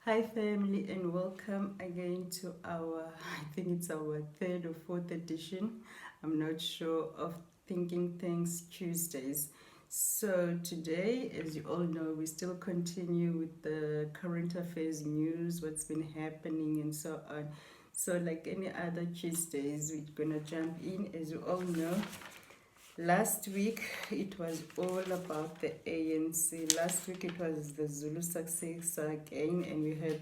Hi family, and welcome again to our, I think it's our third or fourth edition, I'm not sure, of Thinking Things Tuesdays. So today, as you all know, we still continue with the current affairs news, what's been happening and so on. So like any other Tuesdays, we're gonna jump in. As you all know, last week it was all about the ANC. Last week it was the Zulu successor again, and we had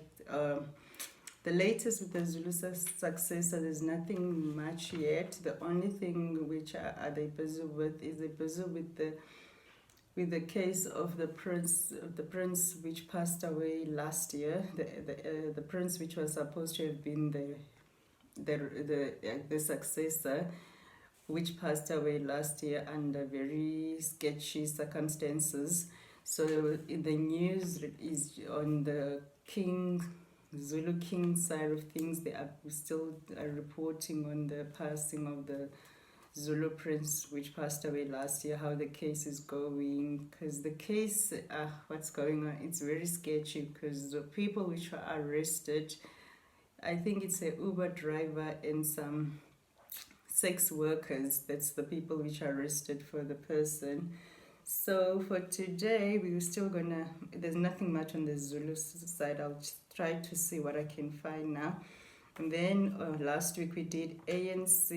the latest with the Zulu successor. There's nothing much yet. The only thing which are they busy with is they busy with the case of the prince which passed away last year. The prince which was supposed to have been the successor, which passed away last year under very sketchy circumstances. So in the news is on the Zulu king side of things. They are still reporting on the passing of the Zulu prince which passed away last year, how the case is going. Because the case, what's going on, it's very sketchy, because the people which were arrested, I think it's a Uber driver and some sex workers. That's the people which are arrested for the person. So for today, we're still gonna, there's nothing much on the Zulu side. I'll try to see what I can find now. And then last week we did ANC,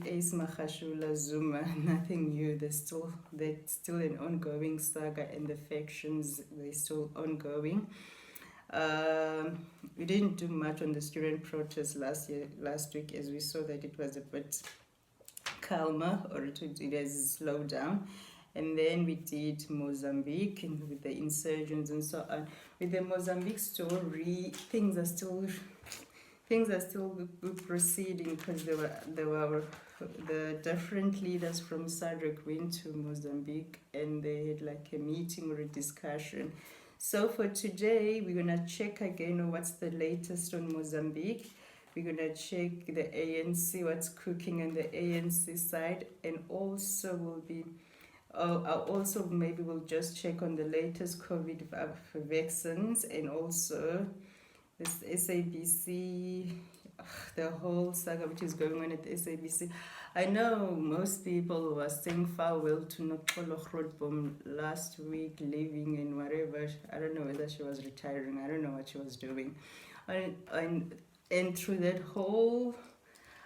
Ace Mahashula, Zuma, nothing new. That's still an ongoing saga, and the factions, they're still ongoing. We didn't do much on the student protest last week, as we saw that it was a bit calmer, or it has slowed down. And then we did Mozambique with the insurgents and so on. With the Mozambique story, things are still proceeding, because there were the different leaders from SADC went to Mozambique, and they had like a meeting or a discussion. So for today, we're gonna check again on what's the latest on Mozambique. We're gonna check the ANC, what's cooking on the ANC side, and also maybe we'll just check on the latest COVID vaccines, and also this SABC, the whole saga which is going on at the SABC. I know most people were saying farewell to Nokolo Grootboom last week, leaving and whatever. I don't know whether she was retiring. I don't know what she was doing. And through that whole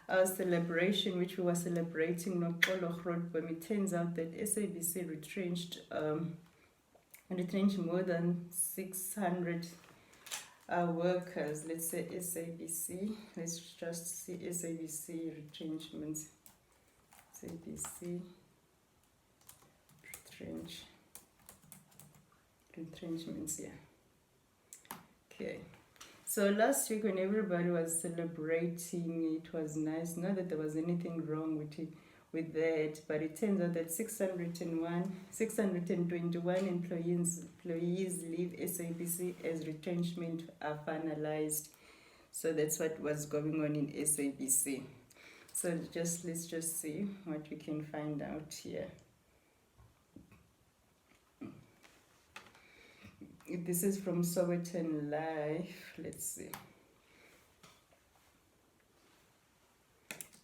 celebration, which we were celebrating Nokolo Grootboom, it turns out that SABC retrenched more than 600 workers. Let's say SABC. Let's just see SABC retrenchments. SABC retrenchments. Yeah. Okay. So last week when everybody was celebrating, it was nice. Not that there was anything wrong with that, but it turns out that 621 employees leave SABC as retrenchment are finalized. So that's what was going on in SABC. So let's just see what we can find out here. This is from Sowetan Live. Let's see.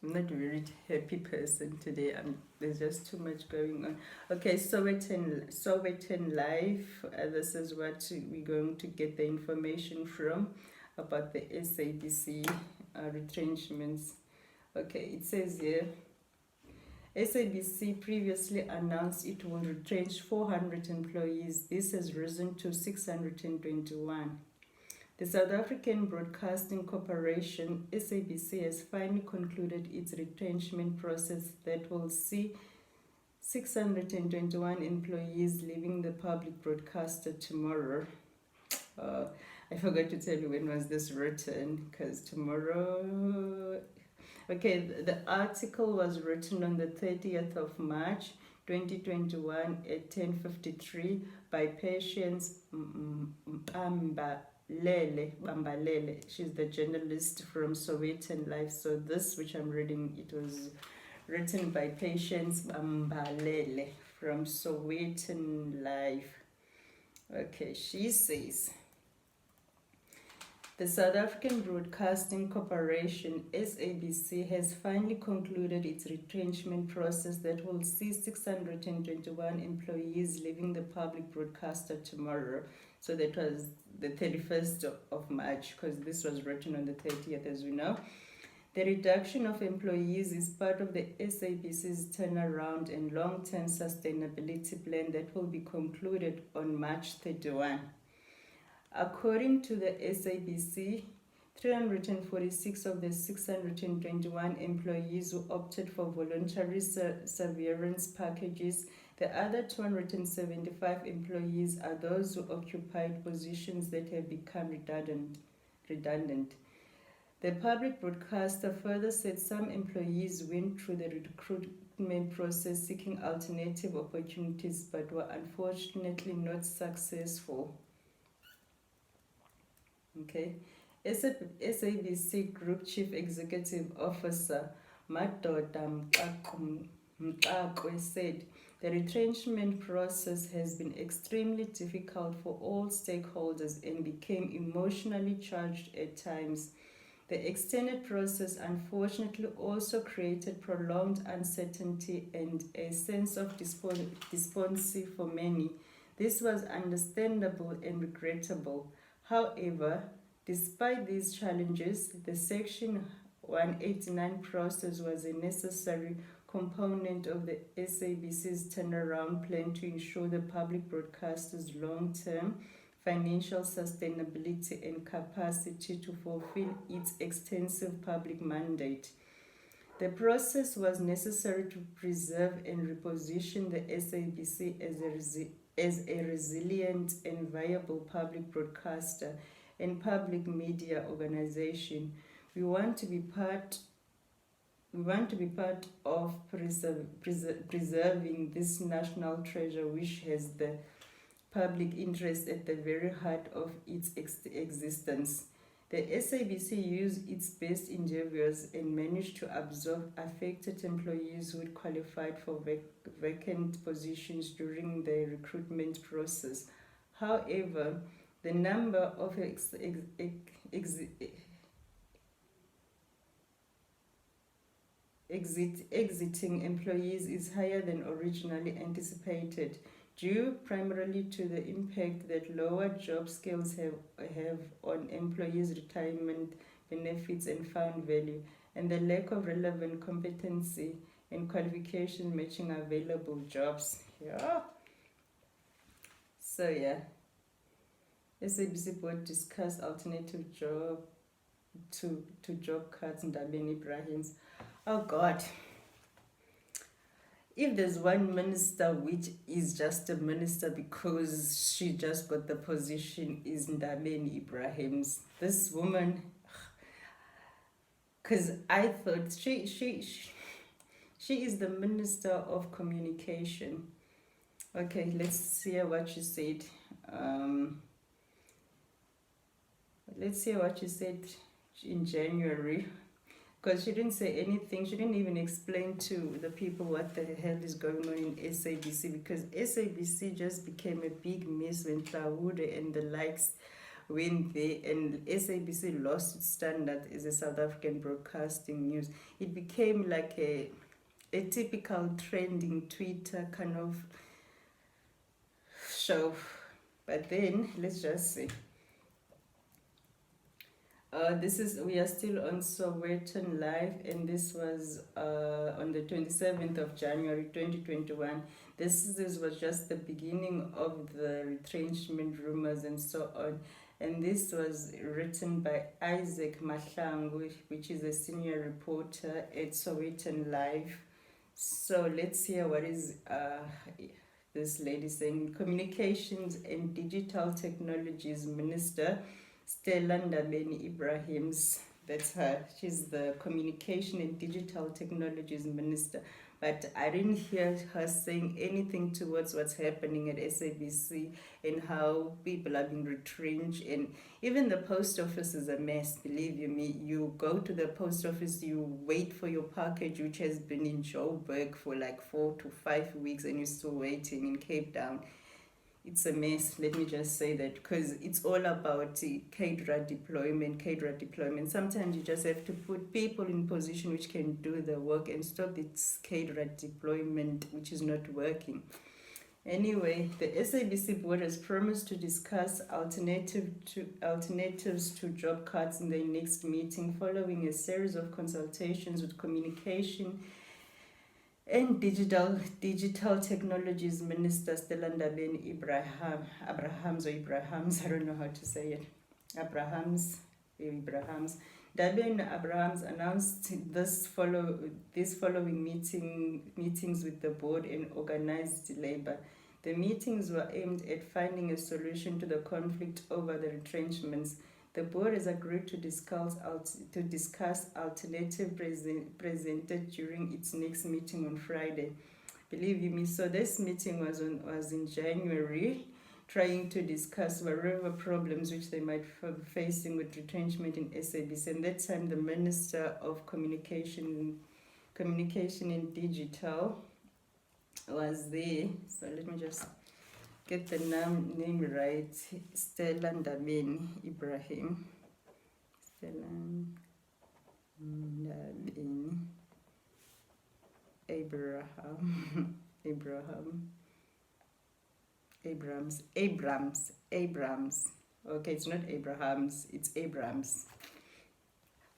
I'm not a very happy person today. There's just too much going on. Okay, Sowetan Live. This is what we're going to get the information from about the SABC retrenchments. Okay, it says here, SABC previously announced it will retrench 400 employees. This has risen to 621. The South African Broadcasting Corporation, SABC, has finally concluded its retrenchment process that will see 621 employees leaving the public broadcaster tomorrow. I forgot to tell you when was this written, because tomorrow... Okay, the article was written on the 30th of March 2021 at 10:53 by Patience Bambalele. She's the journalist from Sowetan Live. So this, which I'm reading, it was written by Patience Bambalele from Sowetan Live. Okay, she says, The South African Broadcasting Corporation, SABC, has finally concluded its retrenchment process that will see 621 employees leaving the public broadcaster tomorrow. So that was the 31st of March, because this was written on the 30th, as we know. The reduction of employees is part of the SABC's turnaround and long-term sustainability plan that will be concluded on March 31. According to the SABC, 346 of the 621 employees who opted for voluntary severance packages. The other 275 employees are those who occupied positions that have become redundant. The public broadcaster further said some employees went through the recruitment process seeking alternative opportunities but were unfortunately not successful. Okay. SABC Group Chief Executive Officer Madoda Mxakwe said the retrenchment process has been extremely difficult for all stakeholders and became emotionally charged at times. The extended process unfortunately also created prolonged uncertainty and a sense of despondency for many. This was understandable and regrettable. However, despite these challenges, the Section 189 process was a necessary component of the SABC's turnaround plan to ensure the public broadcaster's long-term financial sustainability and capacity to fulfill its extensive public mandate. The process was necessary to preserve and reposition the SABC as a resilient and viable public broadcaster and public media organization. We want to be part of preserving this national treasure, which has the public interest at the very heart of its existence. The SABC used its best endeavors and managed to absorb affected employees who had qualified for vacant positions during the recruitment process. However, the number of exiting employees is higher than originally anticipated, due primarily to the impact that lower job skills have on employees' retirement benefits and found value, and the lack of relevant competency and qualification matching available jobs. SABC board discussed alternative job to job cuts. Ndabeni Abrahams. Oh God. If there's one minister which is just a minister because she just got the position, is Ndabeni Abrahams. This woman, because I thought she is the Minister of Communication. Okay, let's hear what she said. Let's hear what she said in January. Because she didn't say anything. She didn't even explain to the people what the hell is going on in SABC, because SABC just became a big mess when Claude and the likes went there, and SABC lost its standard as a South African broadcasting news. It became like a typical trending Twitter kind of show. But then, let's just see. We are still on Sowetan Live, and this was on the 27th of January 2021. This was just the beginning of the retrenchment rumors and so on. And this was written by Isaac Mahlangu, which is a senior reporter at Sowetan Live. So let's hear what is this lady saying. Communications and Digital Technologies Minister Stella Ndabeni Abrahams, that's her. She's the Communication and Digital Technologies Minister. But I didn't hear her saying anything towards what's happening at SABC and how people are being retrenched. And even the post office is a mess, believe you me. You go to the post office, you wait for your package, which has been in Joburg for like 4 to 5 weeks, and you're still waiting in Cape Town. it's a mess. Let me just say that, because it's all about cadre deployment. Sometimes you just have to put people in position which can do the work and stop this cadre deployment which is not working. Anyway, the SABC board has promised to discuss alternatives to job cuts in their next meeting, following a series of consultations with communication and digital technologies Minister Ndabeni Abrahams, I don't know how to say it. Abrahams. Ndabeni Abrahams announced this following meetings with the board and organized labor. The meetings were aimed at finding a solution to the conflict over the retrenchments. The board has agreed to discuss alternative presented during its next meeting on Friday. Believe you me, so this meeting was in January, trying to discuss whatever problems which they might be facing with retrenchment in SABC. And that time the Minister of Communication and Digital was there. So let me just get the name right. Ndabeni Abrahams. Ndabeni Abrahams. Okay, it's not Abrahams, it's Abrahams.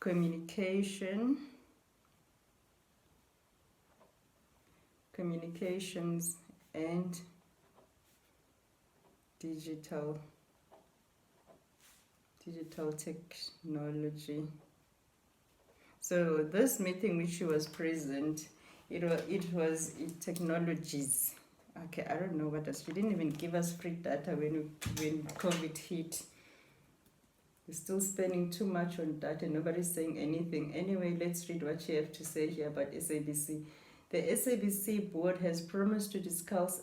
Communications and digital technology. So this meeting which she was present, it was technologies. Okay, I don't know what else. She didn't even give us free data when COVID hit. We're still spending too much on data. Nobody's saying anything. Anyway, let's read what she have to say here about SABC. The SABC board has promised to discuss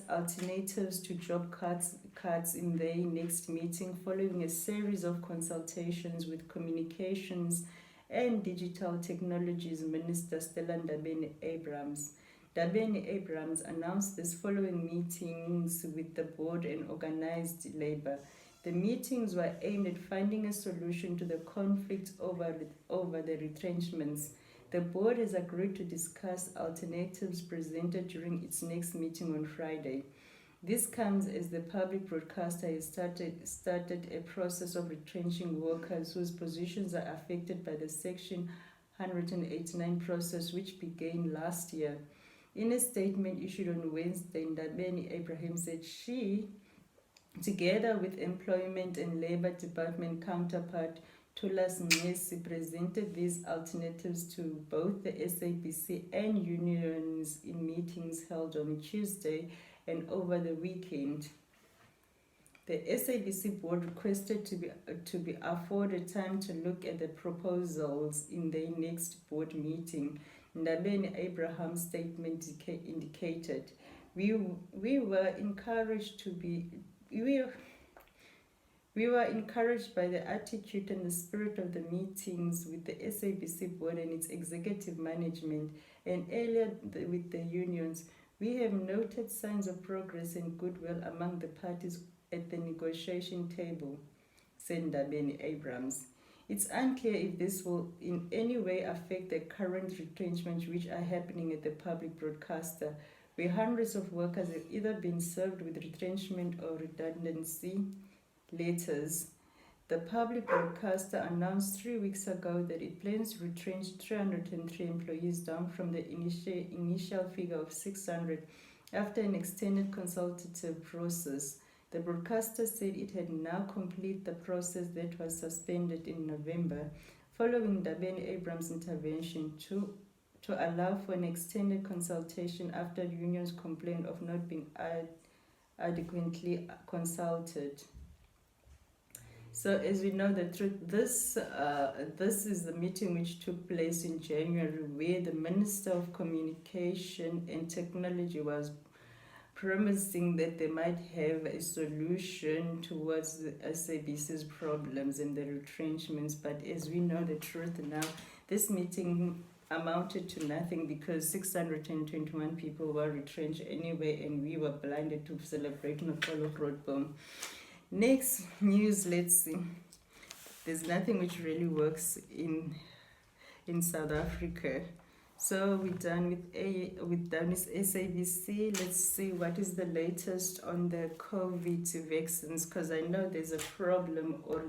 alternatives to job cuts in their next meeting, following a series of consultations with communications and digital technologies Minister Ndabeni Abrahams. Ndabeni Abrahams announced this following meetings with the board and organized labor. The meetings were aimed at finding a solution to the conflict over the retrenchments. The board has agreed to discuss alternatives presented during its next meeting on Friday. This comes as the public broadcaster has started a process of retrenching workers whose positions are affected by the Section 189 process, which began last year. In a statement issued on Wednesday, Ndabeni Abrahams said she, together with Employment and Labour Department counterpart Thulas Mnisi, presented these alternatives to both the SABC and unions in meetings held on Tuesday and over the weekend. The SABC board requested to be afforded time to look at the proposals in their next board meeting. Ndabeni Abraham's statement indicated, We were encouraged by the attitude and the spirit of the meetings with the SABC board and its executive management, and earlier with the unions. We have noted signs of progress and goodwill among the parties at the negotiation table, said Ndabeni Abrahams. It's unclear if this will in any way affect the current retrenchments which are happening at the public broadcaster, where hundreds of workers have either been served with retrenchment or redundancy letters. The public broadcaster announced 3 weeks ago that it plans to retrench 303 employees, down from the initial figure of 600 after an extended consultative process. The broadcaster said it had now completed the process that was suspended in November, following Ndabeni Abrahams' intervention to allow for an extended consultation after unions complained of not being adequately consulted. So, as we know the truth, this is the meeting which took place in January, where the Minister of Communication and Technology was promising that they might have a solution towards the SABC's problems and the retrenchments. But as we know the truth now, this meeting amounted to nothing because 621 people were retrenched anyway, and we were blinded to celebrating a fall of road bomb. Next news, let's see. There's nothing which really works in South Africa. So we're done with SABC. Let's see what is the latest on the COVID vaccines, because I know there's a problem or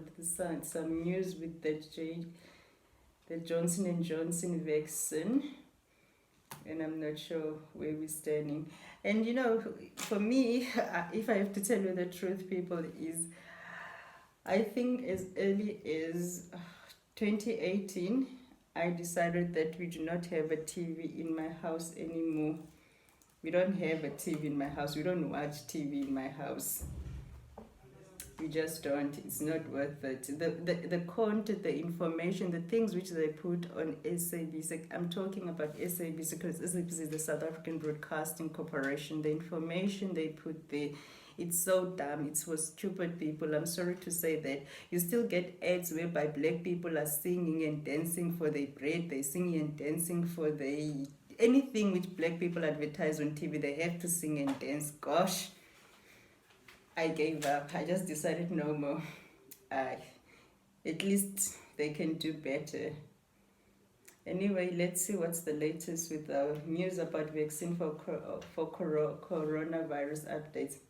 some news with the Johnson & Johnson vaccine, and I'm not sure where we're standing. And you know, for me, if I have to tell you the truth, people, is I think as early as 2018, I decided that we do not have a TV in my house anymore. We don't have a TV in my house. We don't watch TV in my house. We just don't. It's not worth it. The content, the information, the things which they put on SABC. I'm talking about SABC because SABC is the South African Broadcasting Corporation. The information they put there, it's so dumb. It's for stupid people. I'm sorry to say that. You still get ads whereby black people are singing and dancing for their bread. They're singing and dancing for their... Anything which black people advertise on TV, they have to sing and dance. Gosh, I gave up. I just decided no more. At least they can do better. Anyway, let's see what's the latest with our news about vaccine for coronavirus updates.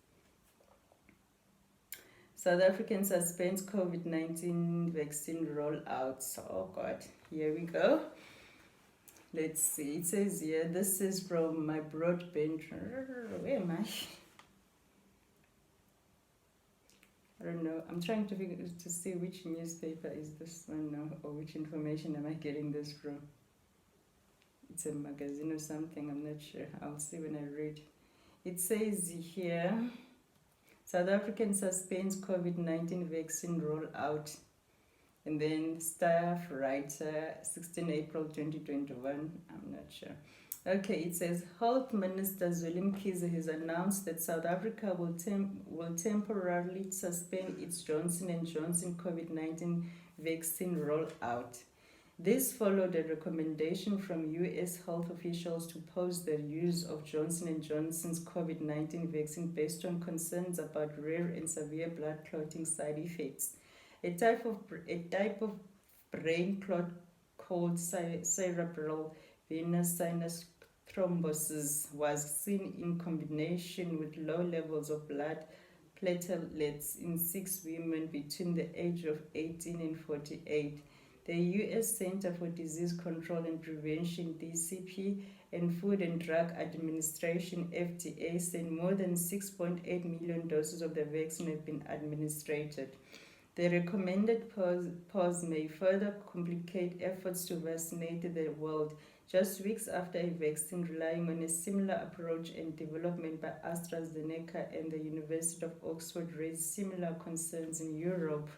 South African suspends COVID-19 vaccine rollout. Oh God, here we go. Let's see. It says here, this is from my broadband. Where am I? I don't know. I'm trying to see which newspaper is this one now, or which information am I getting this from. It's a magazine or something. I'm not sure. I'll see when I read. It says here, South African suspends COVID-19 vaccine rollout. And then staff writer, 16 April 2021. I'm not sure. Okay, it says Health Minister Zweli Mkhize has announced that South Africa will temporarily suspend its Johnson & Johnson COVID-19 vaccine rollout. This followed a recommendation from US health officials to pause the use of Johnson & Johnson's COVID-19 vaccine based on concerns about rare and severe blood clotting side effects. A type of brain clot called cerebral venous sinus thrombosis was seen in combination with low levels of blood platelets in 6 women between the age of 18 and 48. The U.S. Center for Disease Control and Prevention, DCP, and Food and Drug Administration, FDA, said more than 6.8 million doses of the vaccine have been administered. The recommended pause may further complicate efforts to vaccinate the world, just weeks after a vaccine relying on a similar approach and development by AstraZeneca and the University of Oxford raised similar concerns in Europe.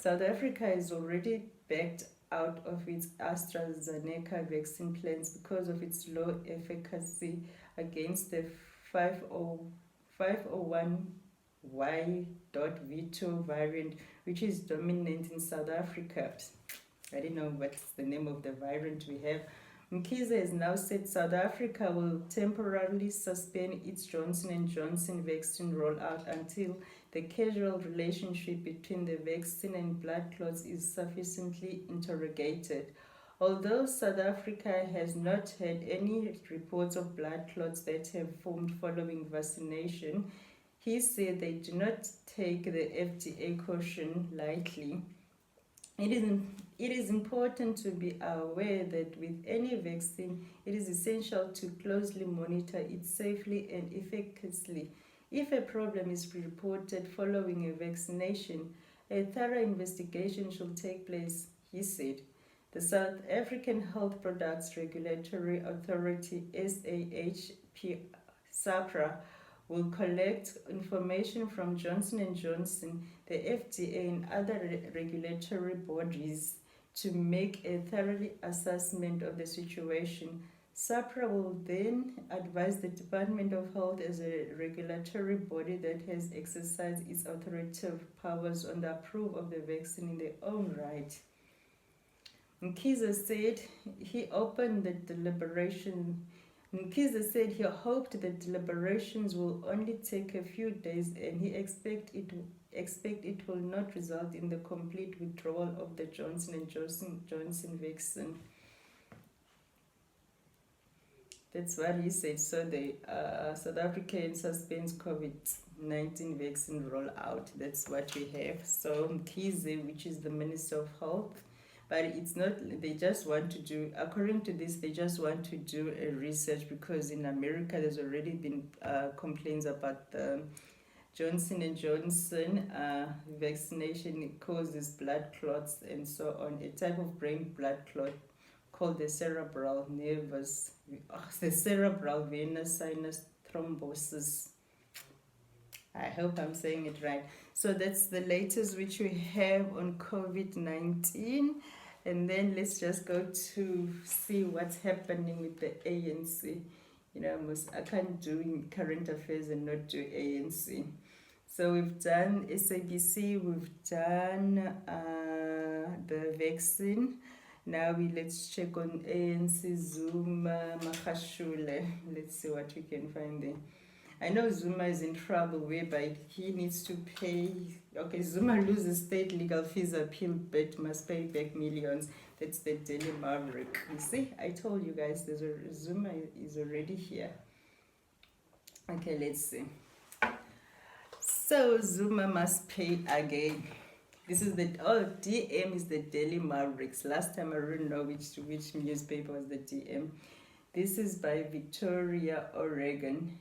South Africa is already backed out of its AstraZeneca vaccine plans because of its low efficacy against the 501Y.V2 variant, which is dominant in South Africa. I don't know what's the name of the variant we have. Mkhize has now said South Africa will temporarily suspend its Johnson & Johnson vaccine rollout until the causal relationship between the vaccine and blood clots is sufficiently interrogated. Although South Africa has not had any reports of blood clots that have formed following vaccination, he said they do not take the FDA caution lightly. It is important to be aware that with any vaccine, it is essential to closely monitor it safely and effectively. If a problem is reported following a vaccination, a thorough investigation should take place, he said. The South African Health Products Regulatory Authority, SAHPRA, will collect information from Johnson & Johnson, the FDA, and other regulatory bodies to make a thorough assessment of the situation. SAHPRA will then advise the Department of Health as a regulatory body that has exercised its authoritative powers on the approval of the vaccine in their own right. Mkhize said he opened the deliberation. Mkhize said he hoped the deliberations will only take a few days and he expect it will not result in the complete withdrawal of the Johnson vaccine. That's what he said. So the South African suspends COVID-19 vaccine rollout. That's what we have. So Mkhize, which is the Minister of Health, but it's not, they just want to do, according to this, they just want to do a research because in America there's already been complaints about the Johnson & Johnson vaccination. It causes blood clots and so on, a type of brain blood clot called the cerebral venous sinus thrombosis. I hope I'm saying it right. So that's the latest which we have on COVID-19. And then let's just go to see what's happening with the ANC. You know, I can't do current affairs and not do ANC. So we've done SABC, we've done the vaccine. Now let's check on ANC, Zuma, Mahashule. Let's see what we can find there. I know Zuma is in trouble whereby he needs to pay. Okay, Zuma loses state legal fees appeal but must pay back millions. That's the Daily Maverick. You see, I told you guys Zuma is already here. Okay, let's see. So Zuma must pay again. This is DM is the Daily Mavericks. Last time I didn't know which newspaper was the DM. This is by Victoria, Oregon.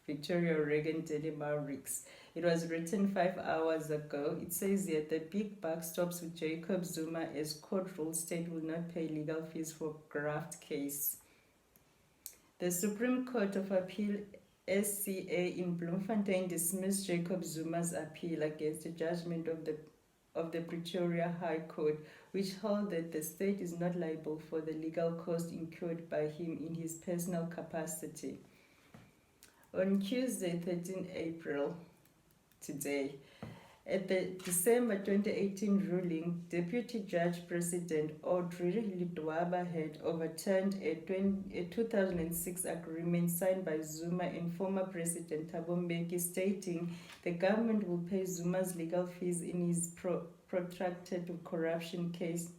Victoria, Oregon Daily Mavericks. It was written 5 hours ago. It says here the big buck stops with Jacob Zuma as court rules state will not pay legal fees for graft case. The Supreme Court of Appeal SCA in Bloemfontein dismissed Jacob Zuma's appeal against the judgment of the Pretoria High Court, which held that the state is not liable for the legal costs incurred by him in his personal capacity. On Tuesday, 13 April, today, at the December 2018 ruling, Deputy Judge President Audrey Lidwaba had overturned a 2006 agreement signed by Zuma and former President Thabo Mbeki stating the government will pay Zuma's legal fees in his protracted corruption case.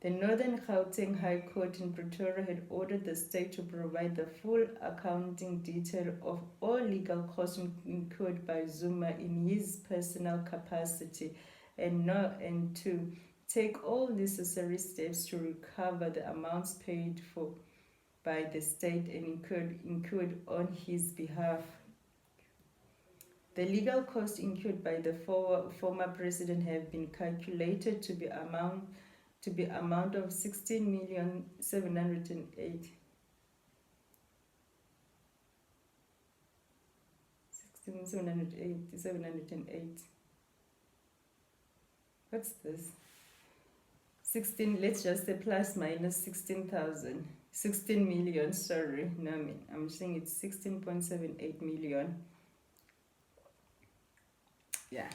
The Northern Gauteng High Court in Pretoria had ordered the state to provide the full accounting detail of all legal costs incurred by Zuma in his personal capacity and to take all necessary steps to recover the amounts paid for by the state and incurred on his behalf. The legal costs incurred by the former president have been calculated to be amount of 16,708,000. What's this? 16, let's just say plus minus 16,000. 16 million, sorry. No, I'm saying it's 16.78 million. Yeah.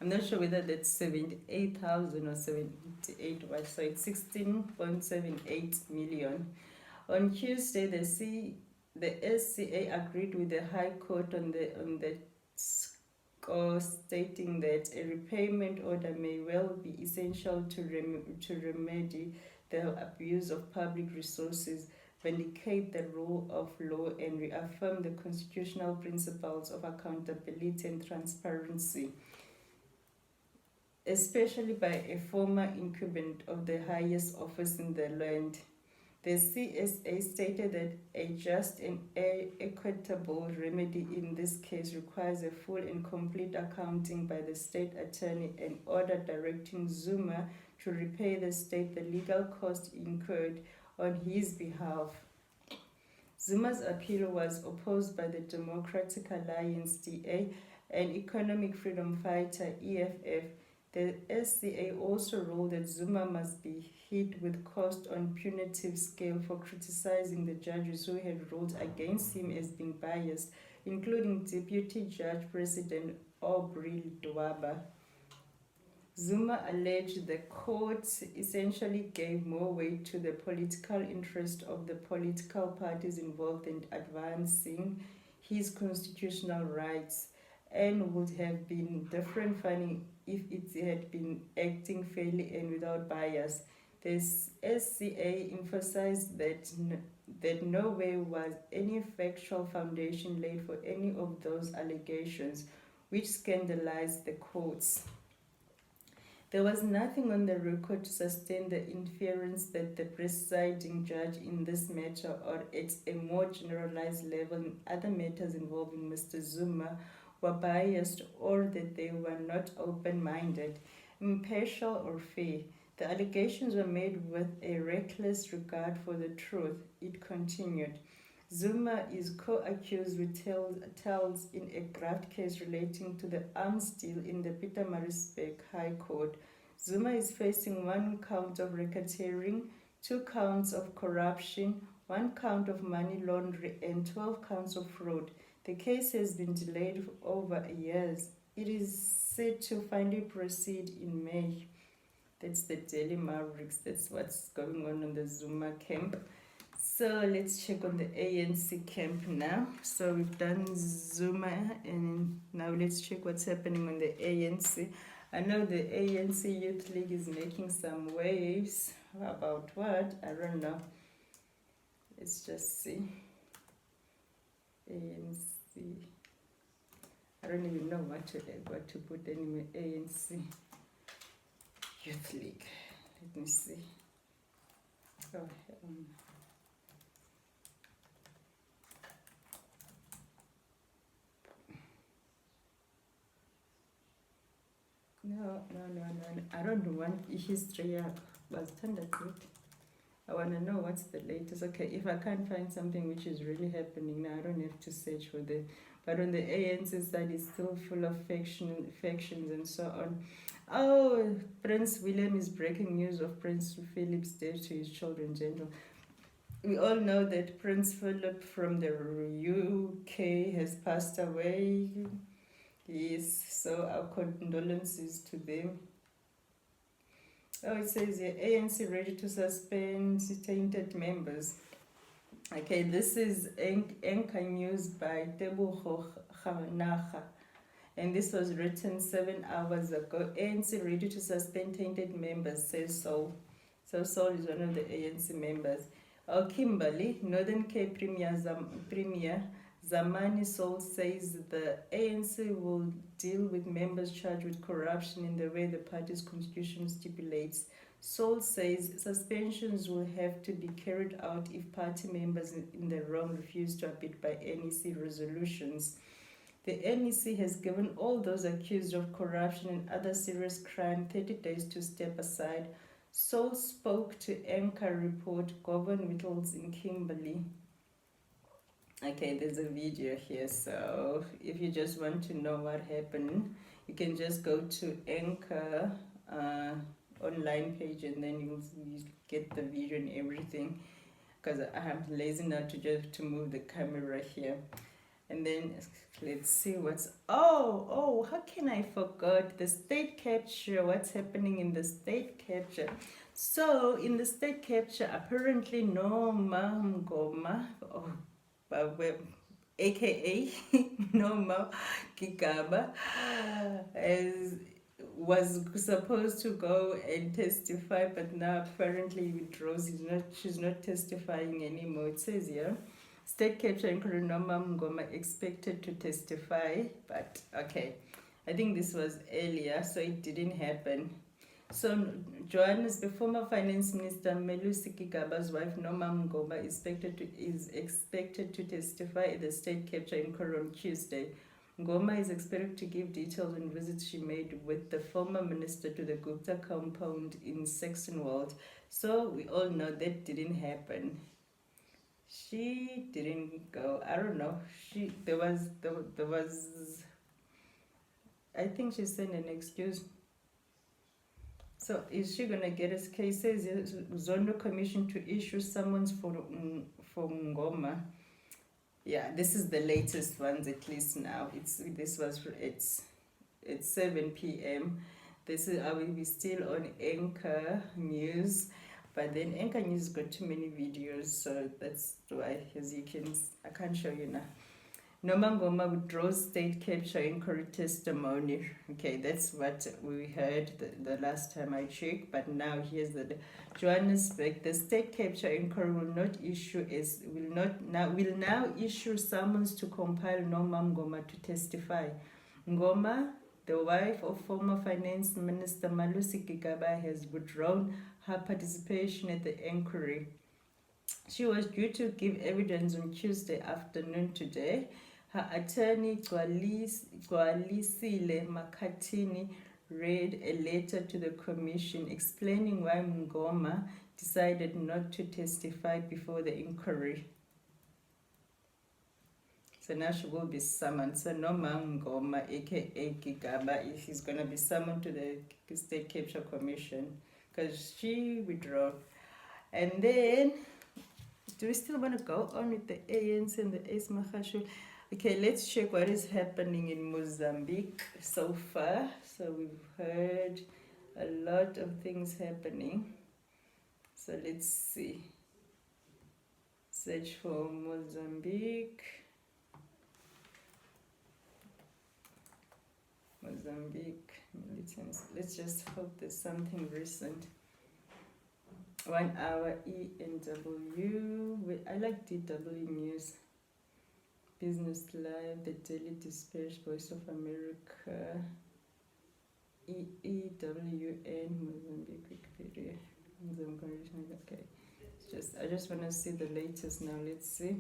I'm not sure whether that's 78,000 or 78 what, so it's 16.78 million. On Tuesday, the SCA agreed with the High Court on the score, stating that a repayment order may well be essential to remedy the abuse of public resources, vindicate the rule of law, and reaffirm the constitutional principles of accountability and transparency, especially by a former incumbent of the highest office in the land. The CSA stated that a just and equitable remedy in this case requires a full and complete accounting by the state attorney, an order directing Zuma to repay the state the legal costs incurred on his behalf. Zuma's appeal was opposed by the Democratic Alliance, DA, and Economic Freedom Fighter, EFF. The SCA also ruled that Zuma must be hit with cost on punitive scale for criticizing the judges who had ruled against him as being biased, including Deputy Judge President Aubrey Lidwaba. Zuma alleged the court essentially gave more weight to the political interest of the political parties involved in advancing his constitutional rights, and would have been different finding if it had been acting fairly and without bias. The SCA emphasized that nowhere was any factual foundation laid for any of those allegations, which scandalized the courts. There was nothing on the record to sustain the inference that the presiding judge in this matter, or at a more generalized level in other matters involving Mr. Zuma, were biased or that they were not open-minded, impartial or fair. The allegations were made with a reckless regard for the truth. It continued. Zuma is co-accused with tells in a graft case relating to the arms deal in the Pietermaritzburg High Court. Zuma is facing 1 count of racketeering, 2 counts of corruption, 1 count of money laundering, and 12 counts of fraud. The case has been delayed for over years. It is set to finally proceed in May. That's the Daily Mavericks. That's what's going on in the Zuma camp. So let's check on the ANC camp now. So we've done Zuma, and now let's check what's happening on the ANC. I know the ANC Youth League is making some waves. About what? I don't know. Let's just see. ANC. I don't even know what to put anyway. ANC Youth League. Let me see. Oh, No. I don't want history. But I want to know what's the latest. Okay, if I can't find something which is really happening now, I don't have to search for the. But on the ANC side, it's still full of factions and so on. Oh, Prince William is breaking news of Prince Philip's death to his children general. We all know that Prince Philip from the UK has passed away. Yes, so our condolences to them. Oh, it says here, ANC ready to suspend tainted members. Okay, this is Anchor News by Tebogo Naga. And this was written 7 hours ago. ANC ready to suspend tainted members, says Saul. So Saul is one of the ANC members. Oh, Kimberley, Northern Cape Premier Zamani Saul says the ANC will deal with members charged with corruption in the way the party's constitution stipulates. Saul says suspensions will have to be carried out if party members in the wrong refuse to abide by NEC resolutions. The NEC has given all those accused of corruption and other serious crime 30 days to step aside. Saul spoke to Anchor Report, Govan Whittles in Kimberley. Okay, there's a video here, so if you just want to know what happened, you can just go to Anchor online page, and then you'll get the video and everything, because I'm lazy now to move the camera here. And then let's see what's how can I forget the state capture? What's happening in the state capture? So in the state capture, apparently Noma Ngoma, aka Noma Kigaba, was supposed to go and testify, but now apparently withdraws. She's not testifying anymore. It says here, state capture including Noma Ngoma expected to testify, but okay, I think this was earlier, so it didn't happen. So Johannes, the former finance minister Melusi Kigaba's wife Noma Ngoma is expected to testify at the state capture inquiry on Tuesday. Ngoma is expected to give details on visits she made with the former minister to the Gupta compound in Saxonwold. So we all know that didn't happen. She didn't go. I don't know. There was. I think she sent an excuse. So is she gonna get a case? Says Zondo Commission to issue summons for Ngoma. Yeah, this is the latest ones, at least now. It's 7 p.m. This is we still on Anchor News, but then Anchor News got too many videos, so that's why, as you can, I can't show you now. Noma Ngoma withdraws state capture inquiry testimony. Okay, that's what we heard the last time I checked, but now here's the Johannesburg. The state capture inquiry will now issue summons to compel Noma Ngoma to testify. Ngoma, the wife of former Finance Minister Malusi Gigaba, has withdrawn her participation at the inquiry. She was due to give evidence on Tuesday afternoon today. Her attorney Gwalisile Makhathini read a letter to the commission explaining why Ngoma decided not to testify before the inquiry. So now she will be summoned. So Noma Ngoma, aka Gigaba, he's going to be summoned to the State Capture Commission because she withdrew. And then, do we still want to go on with the ANC and the Ace Mahashul? Okay, let's check what is happening in Mozambique so far. So we've heard a lot of things happening. So let's see. Search for Mozambique. Mozambique militants. Let's just hope there's something recent. 1 hour ENW. I like DW News. Business Live, The Daily Dispatch, Voice of America, EWN, Mozambique, Wikipedia. Okay. I just want to see the latest now. Let's see.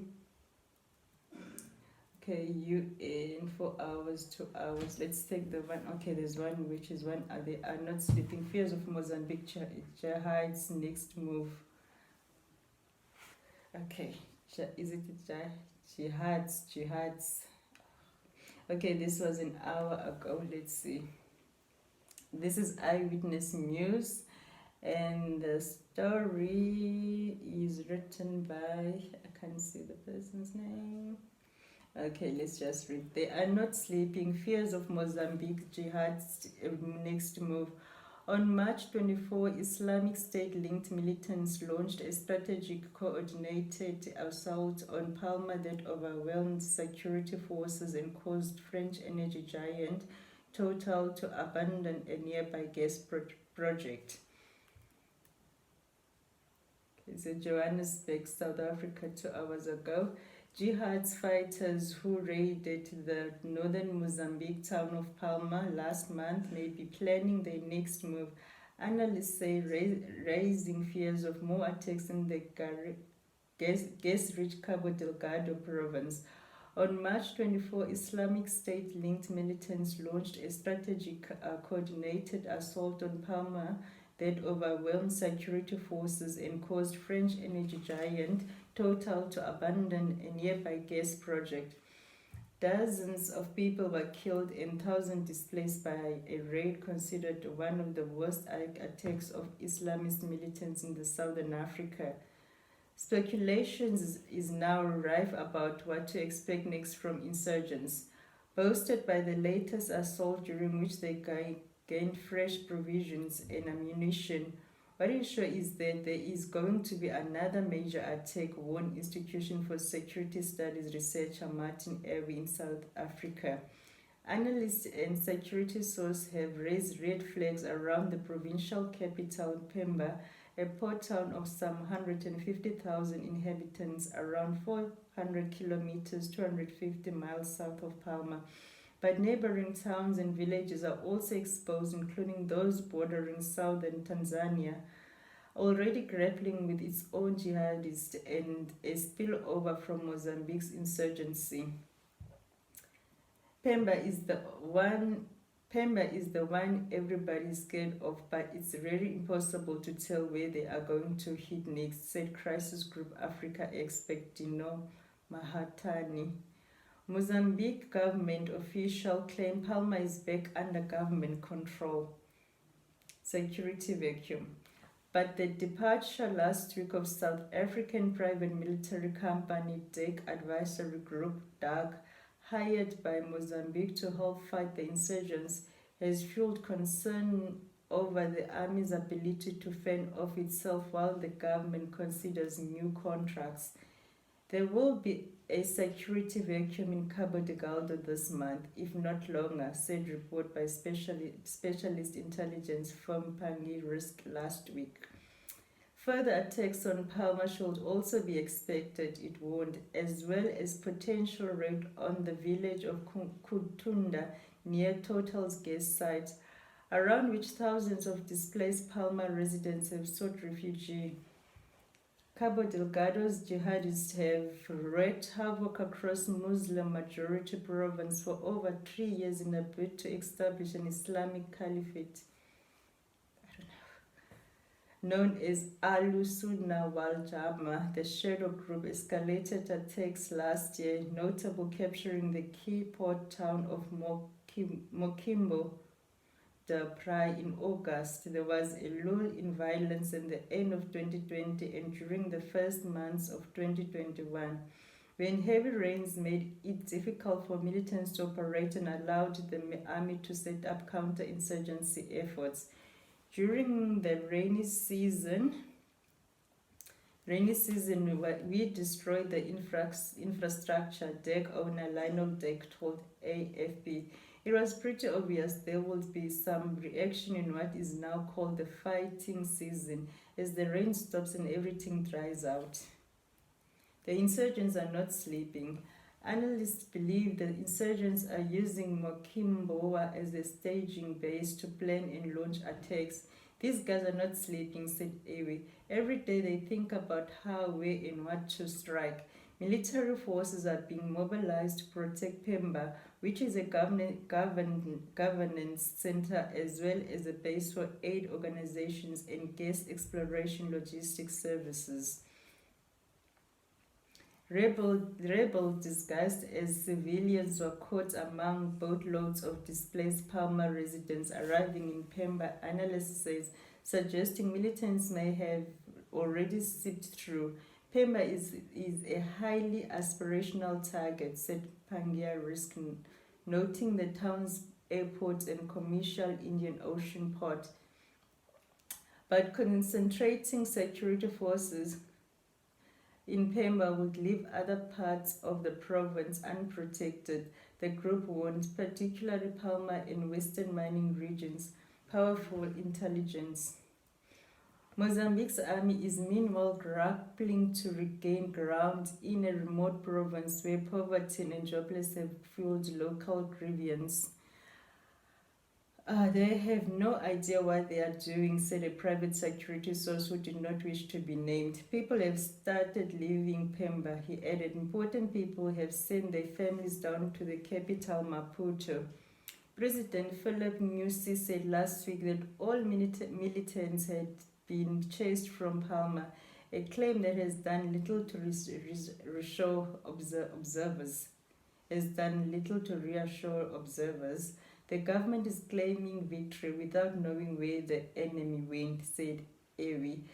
Okay, UN 4 hours, 2 hours. Let's take the one. Okay, there's one which is one. They are not sleeping. Fears of Mozambique jihad's next move. Okay, is it jihads? Okay, this was an hour ago. Let's see. This is Eyewitness News, and the story is written by, I can't see the person's name. Okay, let's just read. They are not sleeping. Fears of Mozambique jihad's next move. On March 24, Islamic State-linked militants launched a strategic coordinated assault on Palma that overwhelmed security forces and caused French energy giant Total to abandon a nearby gas project. It's in Johannesburg, South Africa, 2 hours ago. Jihad's fighters who raided the northern Mozambique town of Palma last month may be planning their next move. Analysts say raising fears of more attacks in the gas-rich Cabo Delgado province. On March 24, Islamic State-linked militants launched a strategic coordinated assault on Palma that overwhelmed security forces and caused French energy giant Total to abandon a nearby gas project. Dozens of people were killed and thousands displaced by a raid considered one of the worst attacks of Islamist militants in the southern Africa. Speculation is now rife about what to expect next from insurgents. Boasted by the latest assault during which they gained fresh provisions and ammunition, what is sure is that there is going to be another major attack, warned Institution for Security Studies researcher Martin Ewe in South Africa. Analysts and security sources have raised red flags around the provincial capital, Pemba, a port town of some 150,000 inhabitants, around 400 kilometers, 250 miles south of Palma. But neighboring towns and villages are also exposed, including those bordering southern Tanzania, already grappling with its own jihadists and a spillover from Mozambique's insurgency. Pemba is the one everybody's scared of, but it's really impossible to tell where they are going to hit next, said Crisis Group Africa expert Dino Mahatani. Mozambique government official claim Palma is back under government control. Security vacuum. But the departure last week of South African private military company DEC Advisory Group, DAG, hired by Mozambique to help fight the insurgents, has fueled concern over the army's ability to fend off itself while the government considers new contracts. There will be a security vacuum in Cabo Delgado this month, if not longer, said report by specialist intelligence firm Pangi Risk last week. Further attacks on Palma should also be expected, it warned, as well as potential raid on the village of Kutunda near Total's gas site, around which thousands of displaced Palma residents have sought refuge. Cabo Delgado's jihadists have wreaked havoc across Muslim-majority province for over 3 years in a bid to establish an Islamic caliphate known as Al-Sunnah wal Jamaa. The shadow group escalated attacks last year, notable capturing the key port town of Mokimbo da Praia in August. There was a lull in violence at the end of 2020 and during the first months of 2021, when heavy rains made it difficult for militants to operate and allowed the army to set up counter-insurgency efforts. During the rainy season, we destroyed the infrastructure, deck owner Lionel Deck told AFP. It was pretty obvious there would be some reaction in what is now called the fighting season, as the rain stops and everything dries out. The insurgents are not sleeping. Analysts believe the insurgents are using Mokimboa as a staging base to plan and launch attacks. These guys are not sleeping, said Ewe. Every day they think about how, where, and what to strike. Military forces are being mobilized to protect Pemba, which is a governance center as well as a base for aid organizations and gas exploration logistics services. Rebels disguised as civilians were caught among boatloads of displaced Palma residents arriving in Pemba, analysts says, suggesting militants may have already seeped through. Pemba is a highly aspirational target, said Pangia Risk, noting the town's airport and commercial Indian Ocean port. But concentrating security forces in Pemba would leave other parts of the province unprotected, the group warned, particularly Palma and western mining regions. Powerful intelligence. Mozambique's army is meanwhile grappling to regain ground in a remote province where poverty and joblessness have fueled local grievance. They have no idea what they are doing, said a private security source who did not wish to be named. People have started leaving Pemba, he added. Important people have sent their families down to the capital, Maputo. President Philip Nyusi said last week that all militants had been chased from Palma, a claim that has done little to reassure observers. The government is claiming victory without knowing where the enemy went, said Ewe,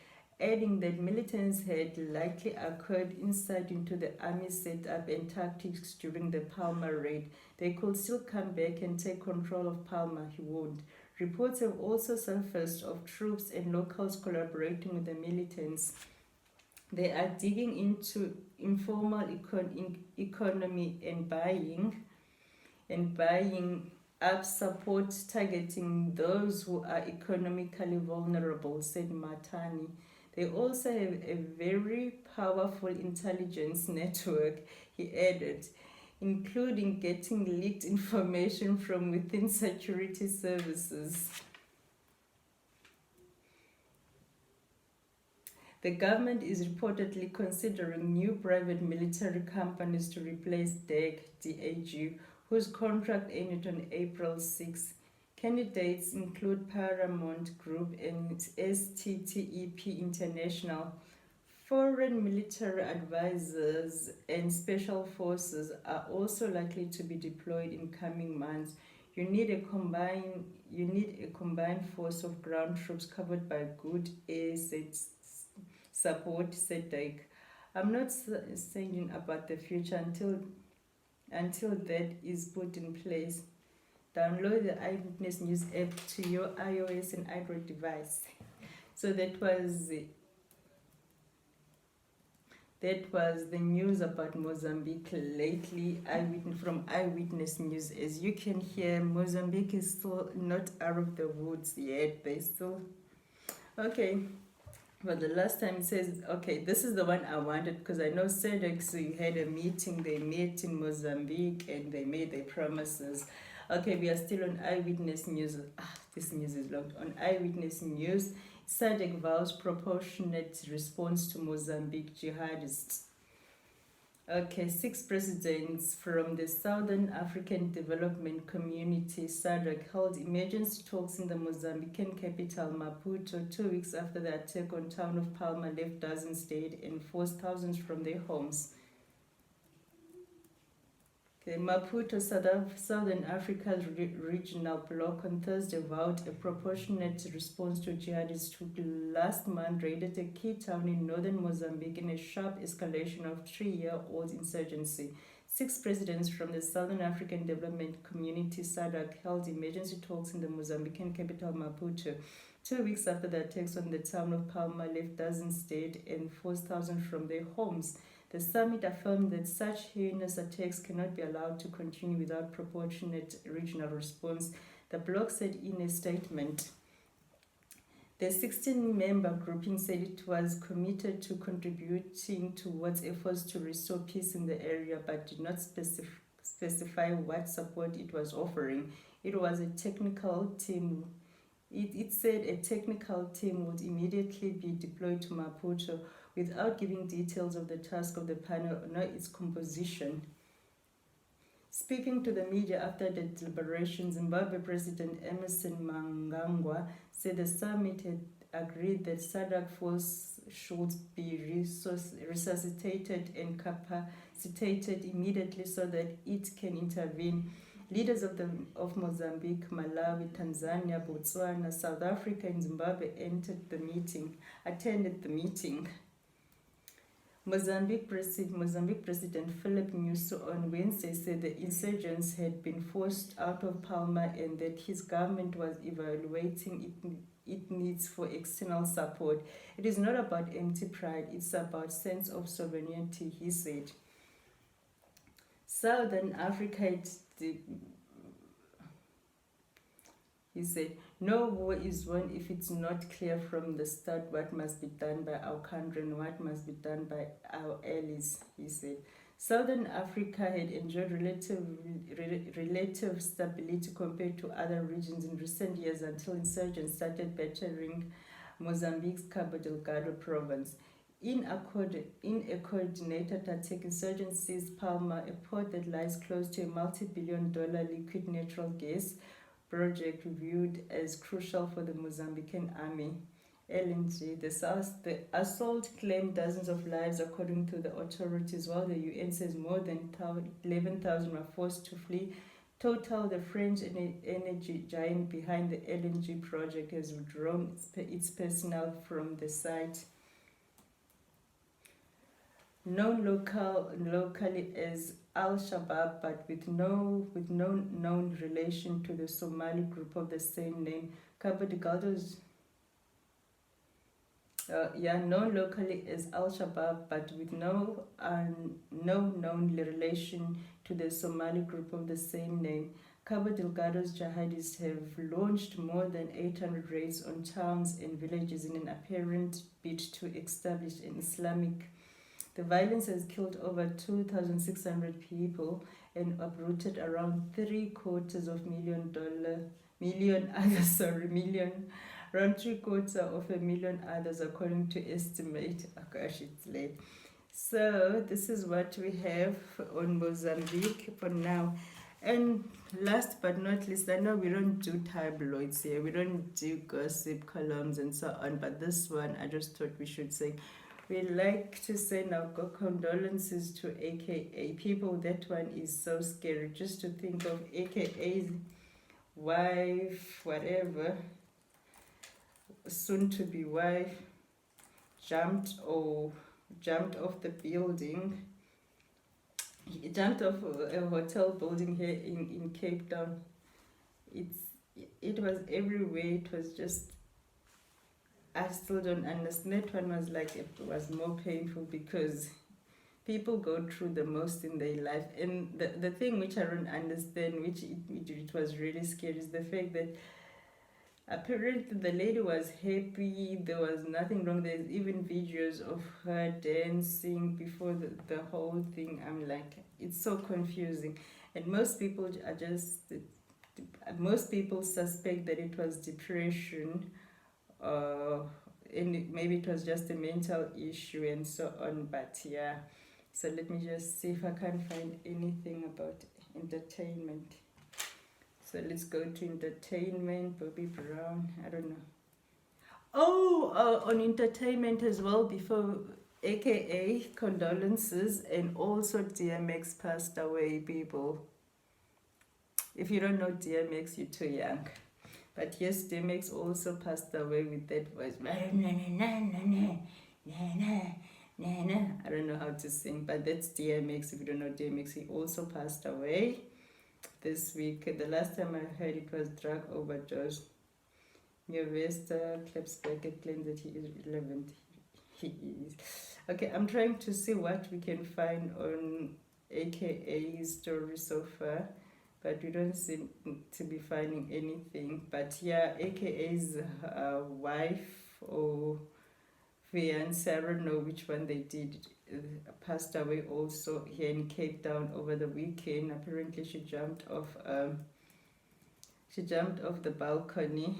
adding that militants had likely occurred insight into the army's setup and tactics during the Palma raid. They could still come back and take control of Palma, he warned. Reports have also surfaced of troops and locals collaborating with the militants. They are digging into informal economy and buying up support targeting those who are economically vulnerable, said Matani. They also have a very powerful intelligence network, he added, including getting leaked information from within security services. The government is reportedly considering new private military companies to replace DAG, whose contract ended on April 6. Candidates include Paramount Group and STTEP International. Foreign military advisors and special forces are also likely to be deployed in coming months. You need a combined force of ground troops covered by good air support, said Dyke. I'm not saying about the future until that is put in place. Download the Eyewitness News app to your iOS and Android device. So that was the news about Mozambique lately. From Eyewitness News. As you can hear, Mozambique is still not out of the woods yet. They still okay. But the last time it says, okay, this is the one I wanted because I know SEDEX, so you had a meeting, they met in Mozambique and they made their promises. Okay, we are still on Eyewitness News. This news is locked. On Eyewitness News, SADC vows proportionate response to Mozambique jihadists. Okay, 6 presidents from the Southern African Development Community, SADC, held emergency talks in the Mozambican capital, Maputo, 2 weeks after the attack on town of Palma left dozens dead and forced thousands from their homes. Okay, Maputo, Southern Africa's regional bloc, on Thursday vowed a proportionate response to jihadists who last month raided a key town in northern Mozambique in a sharp escalation of 3-year-old insurgency. 6 presidents from the Southern African Development Community, SADC, held emergency talks in the Mozambican capital, Maputo, 2 weeks after the attacks on the town of Palma left dozens dead and forced thousands from their homes. The summit affirmed that such heinous attacks cannot be allowed to continue without proportionate regional response, the bloc said in a statement. The 16-member grouping said it was committed to contributing towards efforts to restore peace in the area, but did not specify what support it was offering. It was a technical team. It said a technical team would immediately be deployed to Maputo, without giving details of the task of the panel nor its composition. Speaking to the media after the deliberations, Zimbabwe President Emmerson Mnangagwa said the summit had agreed that SADC force should be resuscitated and capacitated immediately so that it can intervene. Leaders of Mozambique, Malawi, Tanzania, Botswana, South Africa, and Zimbabwe attended the meeting. Mozambique President Philip Nyusi on Wednesday said the insurgents had been forced out of Palma and that his government was evaluating its needs for external support. It is not about empty pride, it's about sense of sovereignty, he said. Southern Africa, he said, no war is won if it's not clear from the start what must be done by our country and what must be done by our allies, he said. Southern Africa had enjoyed relative stability compared to other regions in recent years until insurgents started battering Mozambique's Cabo Delgado province. In a coordinated attack, insurgents seized Palma, a port that lies close to a multi-billion-dollar liquid natural gas project viewed as crucial for the Mozambican army. LNG. The assault claimed dozens of lives according to the authorities, while the UN says more than 11,000 were forced to flee. Total, the French energy giant behind the LNG project, has withdrawn its personnel from the site. Known locally as Al-Shabaab, but with no known relation to the Somali group of the same name, Cabo Delgado's known locally as Al-Shabaab, but with no known relation to the Somali group of the same name. Cabo Delgado's jihadists have launched more than 800 raids on towns and villages in an apparent bid to establish an Islamic. The violence has killed over 2,600 people and uprooted around around 750,000 others, according to estimate. Oh gosh, it's late. So this is what we have on Mozambique for now. And last but not least, I know we don't do tabloids here, we don't do gossip columns and so on, but this one I just thought we should say. We'd like to send our condolences to AKA people. That one is so scary. Just to think of AKA's wife, whatever, soon to be wife, jumped off the building. He jumped off a hotel building here in Cape Town. it's it was everywhere. It was just, I still don't understand. That one was like, it was more painful because people go through the most in their life, and the thing which I don't understand, which it was really scary, is the fact that apparently the lady was happy, there was nothing wrong. There's even videos of her dancing before the whole thing. I'm like, it's so confusing. And most people suspect that it was depression, uh, and maybe it was just a mental issue and so on. But yeah, so let me just see if I can find anything about entertainment. So let's go to entertainment. Bobby Brown, I don't know. Oh, on entertainment as well, before, aka condolences, and also DMX passed away, people. If you don't know DMX, you're too young. But yes, DMX also passed away with that voice. I don't know how to sing, but that's DMX. If you don't know DMX, he also passed away this week. The last time I heard it was drug overdose. Nyovesta claps back and claims that he is relevant. He is. Okay, I'm trying to see what we can find on AKA's story so far, but we don't seem to be finding anything. But yeah, AKA's wife or fiance, I don't know which one they did, passed away also here in Cape Town over the weekend. Apparently she jumped off the balcony.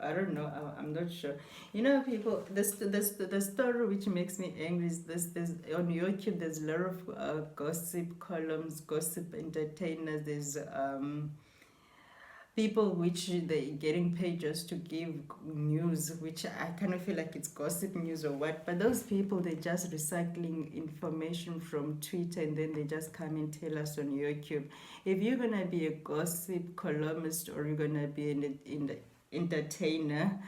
I don't know. I'm not sure. You know, people. The story which makes me angry is this. There's on YouTube. There's a lot of gossip columns, gossip entertainers. There's people which they getting paid just to give news, which I kind of feel like it's gossip news or what. But those people, they just recycling information from Twitter and then they just come and tell us on YouTube. If you're gonna be a gossip columnist or you're gonna be an entertainer,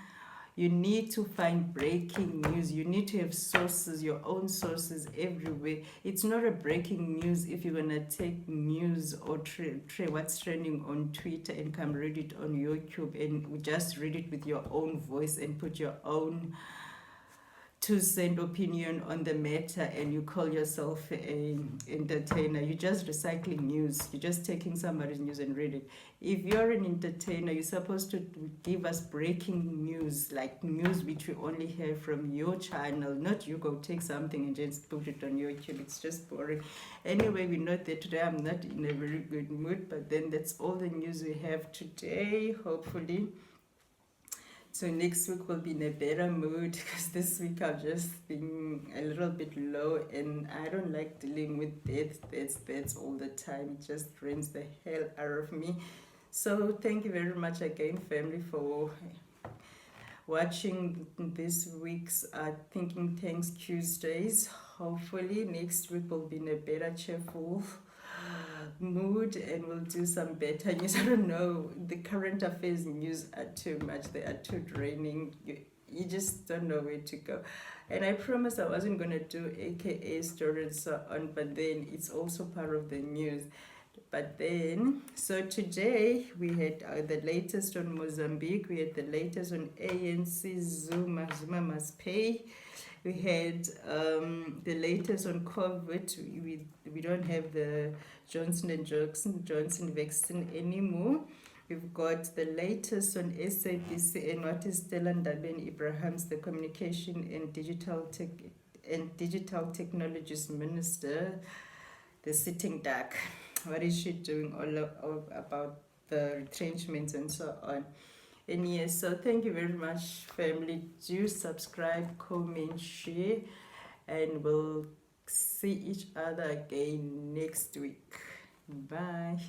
you need to find breaking news. You need to have sources, your own sources everywhere. It's not a breaking news if you're gonna take news or what's trending on Twitter and come read it on YouTube and just read it with your own voice and put your own 2-cent opinion on the matter, and you call yourself an entertainer. You're just recycling news. You're just taking somebody's news and read it. If you're an entertainer, you're supposed to give us breaking news, like news which we only hear from your channel, not you go take something and just put it on YouTube. It's just boring. Anyway, we know that today I'm not in a very good mood, but then that's all the news we have today, hopefully. So next week we'll be in a better mood, because this week I've just been a little bit low and I don't like dealing with deaths all the time. It just drains the hell out of me. So thank you very much again, family, for watching this week's Thinking Thanks Tuesdays. Hopefully next week we'll be in a better, cheerful mood and we'll do some better news. I don't know, the current affairs news are too much. They are too draining. You just don't know where to go. And I promised I wasn't going to do AKA stories and so on, but then it's also part of the news. But then, so today we had the latest on Mozambique, we had the latest on ANC, Zuma must pay. We had the latest on COVID. We don't have the Johnson & Johnson vaccine anymore. We've got the latest on SABC and what is still Ndabeni Abrahams, the Communication and Digital Technologies Minister, the sitting duck. What is she doing all about the retrenchments and so on? And yes, so thank you very much, family. Do subscribe, comment, share, and we'll see each other again next week. Bye.